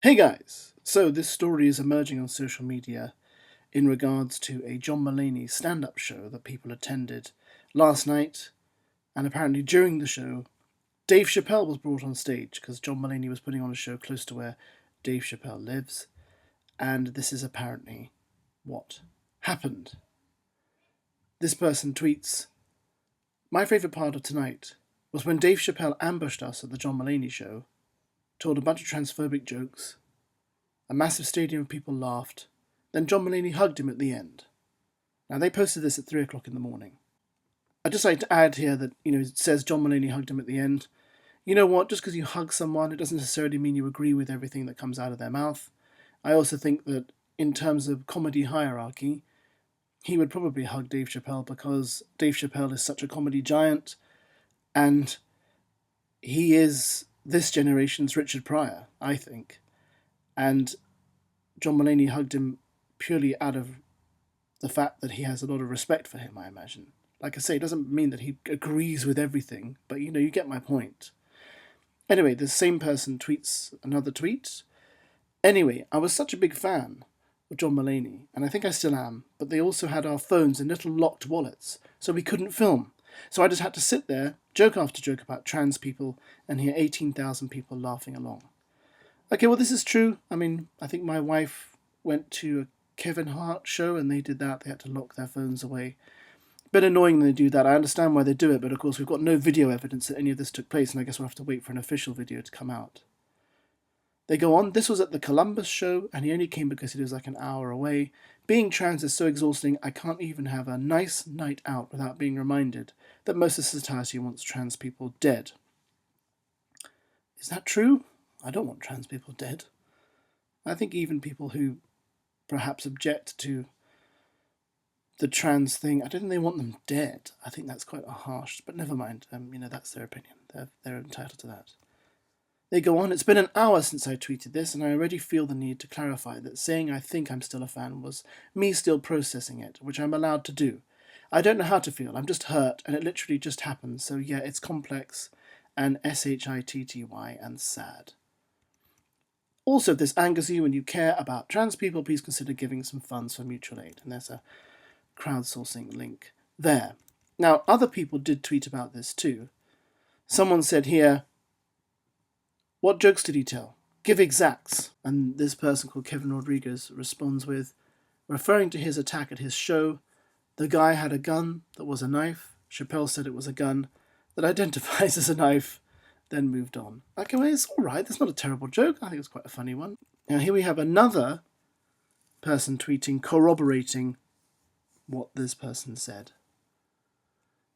Hey guys! So this story is emerging on social media in regards to a John Mulaney stand-up show that people attended last night, and apparently during the show, Dave Chappelle was brought on stage because John Mulaney was putting on a show close to where Dave Chappelle lives, and this is apparently what happened. This person tweets, "My favourite part of tonight was when Dave Chappelle ambushed us at the John Mulaney show, told a bunch of transphobic jokes. A massive stadium of people laughed. Then John Mulaney hugged him at the end." Now, they posted this at 3 o'clock in the morning. I'd just like to add here that, it says John Mulaney hugged him at the end. You know what? Just because you hug someone, it doesn't necessarily mean you agree with everything that comes out of their mouth. I also think that in terms of comedy hierarchy, he would probably hug Dave Chappelle because Dave Chappelle is such a comedy giant, and he is this generation's Richard Pryor, I think. And John Mulaney hugged him purely out of the fact that he has a lot of respect for him, I imagine. Like I say, it doesn't mean that he agrees with everything, but you get my point. Anyway, the same person tweets another tweet. Anyway, I was such a big fan of John Mulaney, and I think I still am, but they also had our phones in little locked wallets, so we couldn't film. So I just had to sit there, joke after joke about trans people, and hear 18,000 people laughing along. Okay, well, this is true. I mean, I think my wife went to a Kevin Hart show and they did that. They had to lock their phones away. A bit annoying when they do that. I understand why they do it, but of course we've got no video evidence that any of this took place, and I guess we'll have to wait for an official video to come out. They go on, "This was at the Columbus show, and he only came because he was like an hour away. Being trans is so exhausting, I can't even have a nice night out without being reminded that most of society wants trans people dead." Is that true? I don't want trans people dead. I think even people who perhaps object to the trans thing, I don't think they want them dead. I think that's quite a harsh, but never mind. That's their opinion. They're entitled to that. They go on, "It's been an hour since I tweeted this, and I already feel the need to clarify that saying I think I'm still a fan was me still processing it, which I'm allowed to do. I don't know how to feel. I'm just hurt, and it literally just happened. So yeah, it's complex and SHITTY and sad. Also, if this angers you and you care about trans people, please consider giving some funds for mutual aid." And there's a crowdsourcing link there. Now, other people did tweet about this too. Someone said here, "What jokes did he tell? Give exacts." And this person called Kevin Rodriguez responds with, referring to his attack at his show, "The guy had a gun that was a knife. Chappelle said it was a gun that identifies as a knife," then moved on. Okay, well, it's all right. That's not a terrible joke. I think it's quite a funny one. Now, here we have another person tweeting, corroborating what this person said.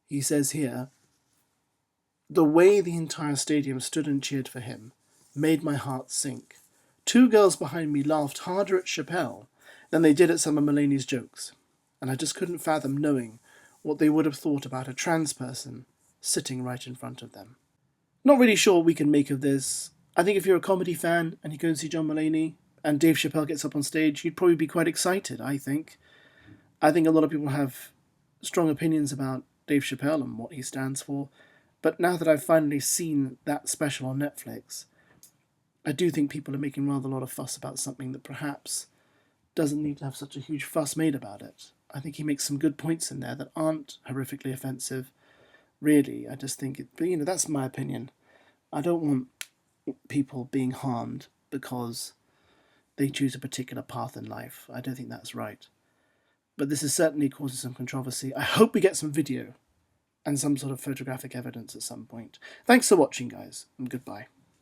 He says here, "The way the entire stadium stood and cheered for him made my heart sink. 2 girls behind me laughed harder at Chappelle than they did at some of Mulaney's jokes, and I just couldn't fathom knowing what they would have thought about a trans person sitting right in front of them." Not really sure what we can make of this. I think if you're a comedy fan and you go and see John Mulaney and Dave Chappelle gets up on stage, you'd probably be quite excited, I think. I think a lot of people have strong opinions about Dave Chappelle and what he stands for, but now that I've finally seen that special on Netflix, I do think people are making rather a lot of fuss about something that perhaps doesn't need to have such a huge fuss made about it. I think he makes some good points in there that aren't horrifically offensive. Really, I just think but that's my opinion. I don't want people being harmed because they choose a particular path in life. I don't think that's right. But this is certainly causing some controversy. I hope we get some video and some sort of photographic evidence at some point. Thanks for watching, guys, and goodbye.